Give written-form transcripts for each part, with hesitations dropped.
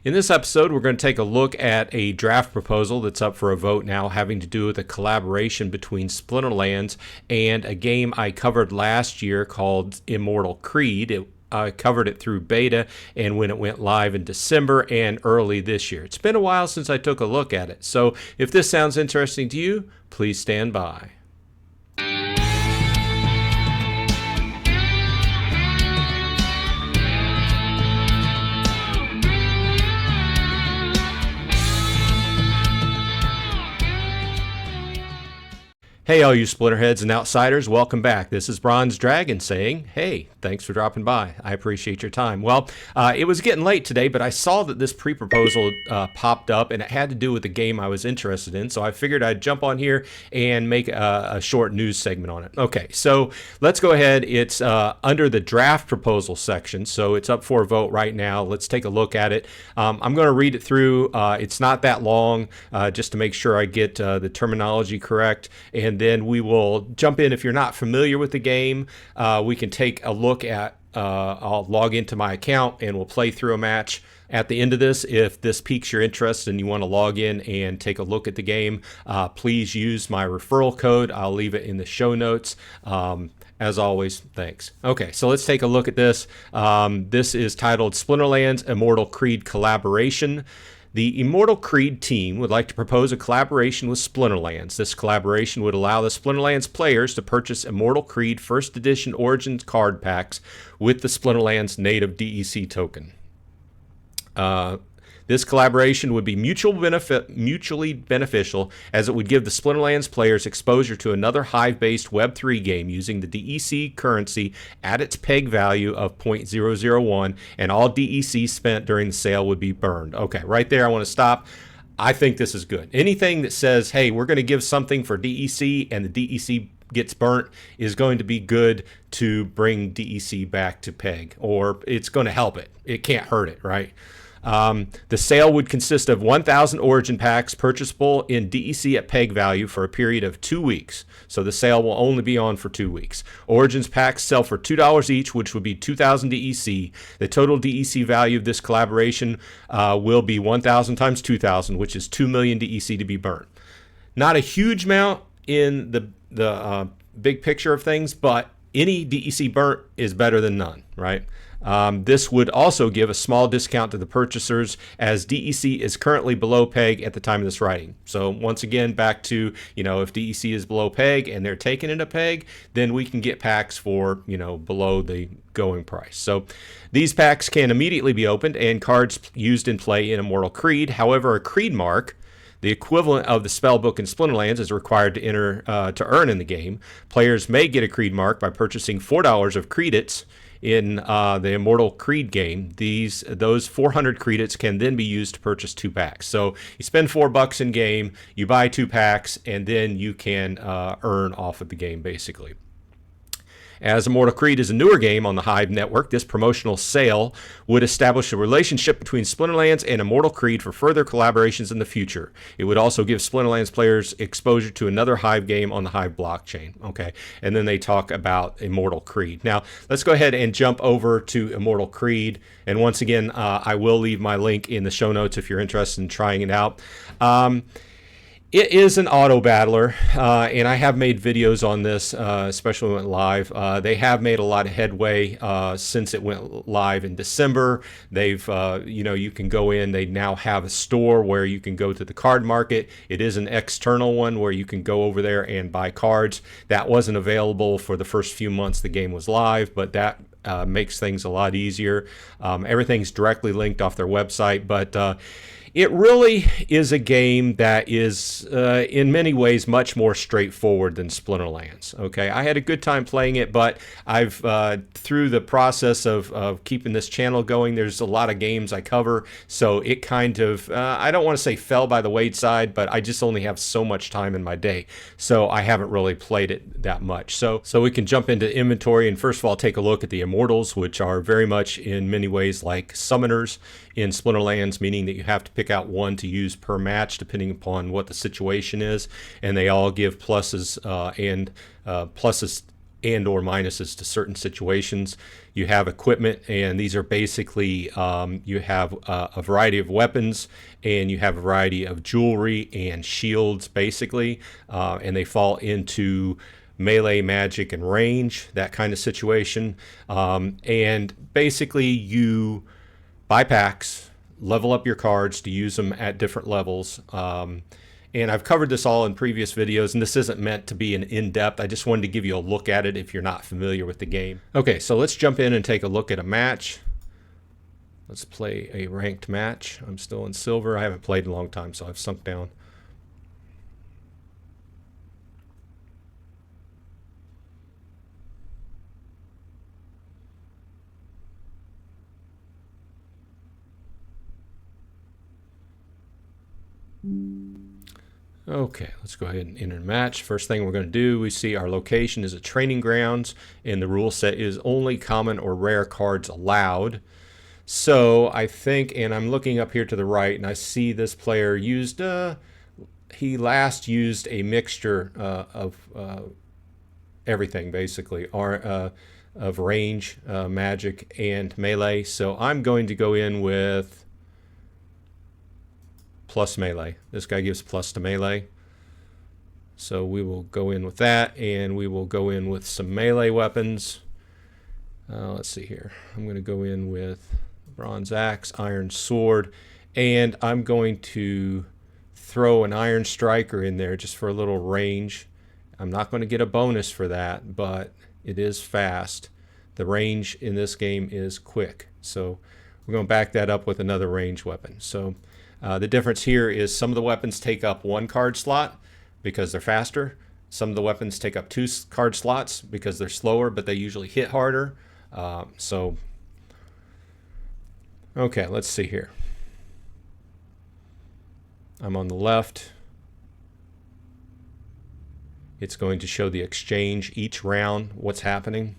In this episode, we're going to take a look at a draft proposal that's up for a vote now, having to do with a collaboration between Splinterlands and a game I covered last year called Immortal Creed. I covered it through beta and when it went live in December and early this year. It's been a while since I took a look at it, so if this sounds interesting to you, please stand by. Hey, all you Splinterheads and Outsiders, welcome back. This is Bronze Dragon saying, hey, thanks for dropping by. I appreciate your time. Well, it was getting late today, but I saw that this pre-proposal popped up, and it had to do with the game I was interested in, so I figured I'd jump on here and make a short news segment on it. Okay, so let's go ahead. It's under the draft proposal section, so it's up for a vote right now. Let's take a look at it. I'm going to read it through. It's not that long, just to make sure I get the terminology correct, and then we will jump in. If you're not familiar with the game, we can take a look at, I'll log into my account and we'll play through a match. At the end of this, if this piques your interest and you want to log in and take a look at the game, please use my referral code. I'll leave it in the show notes. As always, thanks. Okay, so let's take a look at this. This is titled Splinterlands Immortal Creed Collaboration. The Immortal Creed team would like to propose a collaboration with Splinterlands. This collaboration would allow the Splinterlands players to purchase Immortal Creed First Edition Origins card packs with the Splinterlands native DEC token. This collaboration would be mutually beneficial, as it would give the Splinterlands players exposure to another Hive-based Web3 game using the DEC currency at its peg value of 0.001, and all DEC spent during the sale would be burned. Okay, right there I want to stop. I think this is good. Anything that says, hey, we're going to give something for DEC and the DEC gets burnt is going to be good to bring DEC back to peg, or it's going to help it. It can't hurt it, right? The sale would consist of 1,000 Origin packs purchasable in DEC at peg value for a period of 2 weeks. So the sale will only be on for 2 weeks. Origins packs sell for $2 each, which would be 2,000 DEC. The total DEC value of this collaboration will be 1,000 times 2,000, which is 2 million DEC to be burnt. Not a huge amount in the big picture of things, but any DEC burnt is better than none, right? This would also give a small discount to the purchasers, as DEC is currently below peg at the time of this writing. So once again, back to, if DEC is below peg and they're taking it a peg, then we can get packs for, below the going price. So these packs can immediately be opened and cards used in play in Immortal Creed. However, a Creed mark, the equivalent of the spellbook in Splinterlands, is required to enter to earn in the game. Players may get a Creed mark by purchasing $4 of credits in the Immortal Creed game. Those 400 credits can then be used to purchase 2 packs. So you spend $4 in game, you buy 2 packs, and then you can earn off of the game, basically. As Immortal Creed is a newer game on the Hive network, this promotional sale would establish a relationship between Splinterlands and Immortal Creed for further collaborations in the future. It would also give Splinterlands players exposure to another Hive game on the Hive blockchain. Okay, and then they talk about Immortal Creed. Now, let's go ahead and jump over to Immortal Creed. And once again, I will leave my link in the show notes if you're interested in trying it out. It is an auto battler, and I have made videos on this, especially when it went live. They have made a lot of headway since it went live in December. They've, you can go in. They now have a store where you can go to the card market. It is an external one where you can go over there and buy cards. That wasn't available for the first few months the game was live, but that makes things a lot easier. Everything's directly linked off their website, but it really is a game that is, in many ways, much more straightforward than Splinterlands. Okay, I had a good time playing it, but I've, through the process of keeping this channel going, there's a lot of games I cover, so it kind of, I don't want to say fell by the wayside, but I just only have so much time in my day, so I haven't really played it that much. So we can jump into inventory and first of all take a look at the Immortals, which are very much in many ways like summoners in Splinterlands, meaning that you have to pick out one to use per match depending upon what the situation is, and they all give pluses and pluses and or minuses to certain situations. You have equipment, and these are basically you have a variety of weapons, and you have a variety of jewelry and shields, basically, and they fall into melee, magic, and range, that kind of situation. And basically, you buy packs, level up your cards to use them at different levels. And I've covered this all in previous videos, and this isn't meant to be an in-depth. I just wanted to give you a look at it if you're not familiar with the game. Okay, so let's jump in and take a look at a match. Let's play a ranked match. I'm still in silver. I haven't played in a long time, so I've sunk down. Okay, let's go ahead and enter match. First thing we're going to do, we see our location is a training grounds, and the rule set is only common or rare cards allowed. So I think, and I'm looking up here to the right, and I see this player used, he last used a mixture of everything, basically, of range, magic, and melee. So I'm going to go in with plus melee. This guy gives plus to melee. So we will go in with that, and we will go in with some melee weapons. Let's see here. I'm going to go in with bronze axe, iron sword, and I'm going to throw an iron striker in there just for a little range. I'm not going to get a bonus for that, but it is fast. The range in this game is quick. So we're going to back that up with another range weapon. So the difference here is some of the weapons take up one card slot because they're faster. Some of the weapons take up two card slots because they're slower, but they usually hit harder. Okay, let's see here. I'm on the left. It's going to show the exchange each round, what's happening.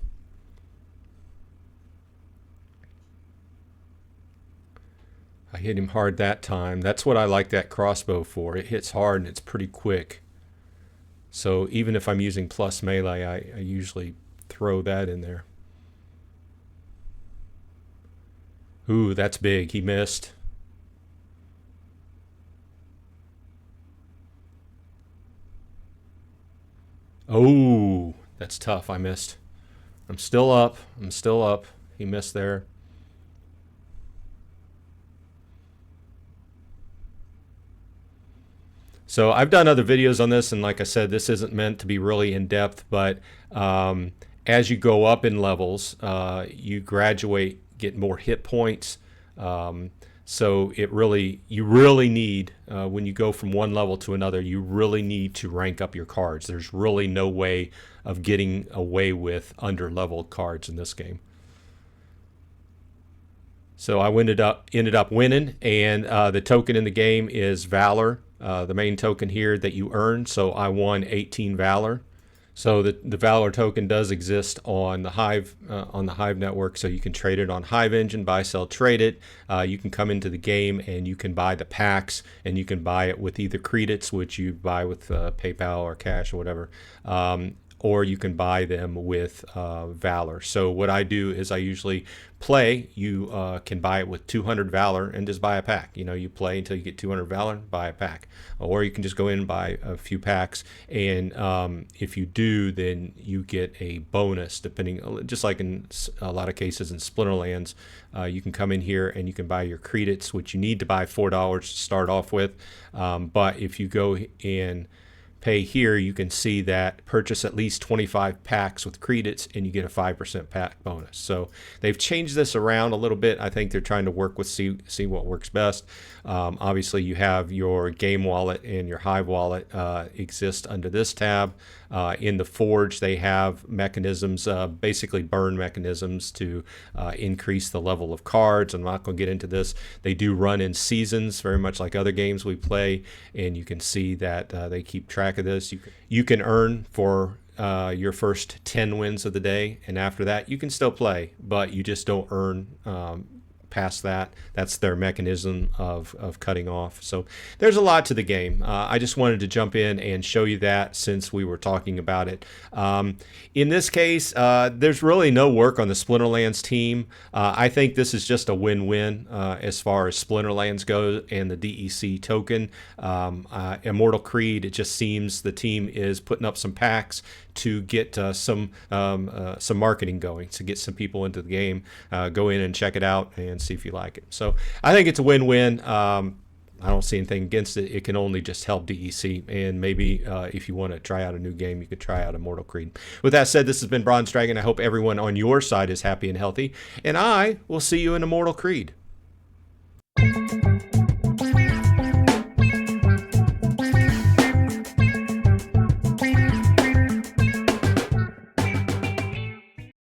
I hit him hard that time. That's what I like that crossbow for. It hits hard and it's pretty quick. So even if I'm using plus melee, I usually throw that in there. Ooh, that's big. He missed. Oh, that's tough. I missed. I'm still up. I'm still up. He missed there. So I've done other videos on this, and like I said, this isn't meant to be really in-depth, but as you go up in levels, you graduate, get more hit points. So you really need, when you go from one level to another, you really need to rank up your cards. There's really no way of getting away with under-leveled cards in this game. So I ended up winning, and the token in the game is Valor. The main token here that you earn. So I won 18 Valor. So the Valor token does exist on the Hive network. So you can trade it on Hive Engine, buy, sell, trade it. You can come into the game and you can buy the packs, and you can buy it with either credits, which you buy with PayPal or cash or whatever, or you can buy them with Valor. So what I do is I usually play. You can buy it with 200 Valor and just buy a pack. You play until you get 200 Valor, buy a pack. Or you can just go in and buy a few packs, and if you do, then you get a bonus, depending, just like in a lot of cases in Splinterlands. You can come in here and you can buy your credits, which you need to buy $4 to start off with. But if you go in pay here, you can see that purchase at least 25 packs with credits and you get a 5% pack bonus. So they've changed this around a little bit. I think they're trying to work with see what works best. Obviously you have your game wallet and your Hive wallet exist under this tab. In the Forge they have mechanisms, basically burn mechanisms to increase the level of cards. I'm not going to get into this. They do run in seasons, very much like other games we play, and you can see that they keep track of this. You can earn for your first 10 wins of the day, and after that you can still play, but you just don't earn past that. That's their mechanism of cutting off. So there's a lot to the game. I just wanted to jump in and show you that since we were talking about it. In this case, there's really no work on the Splinterlands team. I think this is just a win-win as far as Splinterlands goes and the DEC token. Immortal Creed, it just seems the team is putting up some packs to get some marketing going, to get some people into the game. Go in and check it out and see if you like it. So I think it's a win-win. I don't see anything against it. It can only just help DEC, and maybe if you want to try out a new game, you could try out Immortal Creed. With that said, this has been Bronze Dragon. I hope everyone on your side is happy and healthy, and I will see you in Immortal Creed.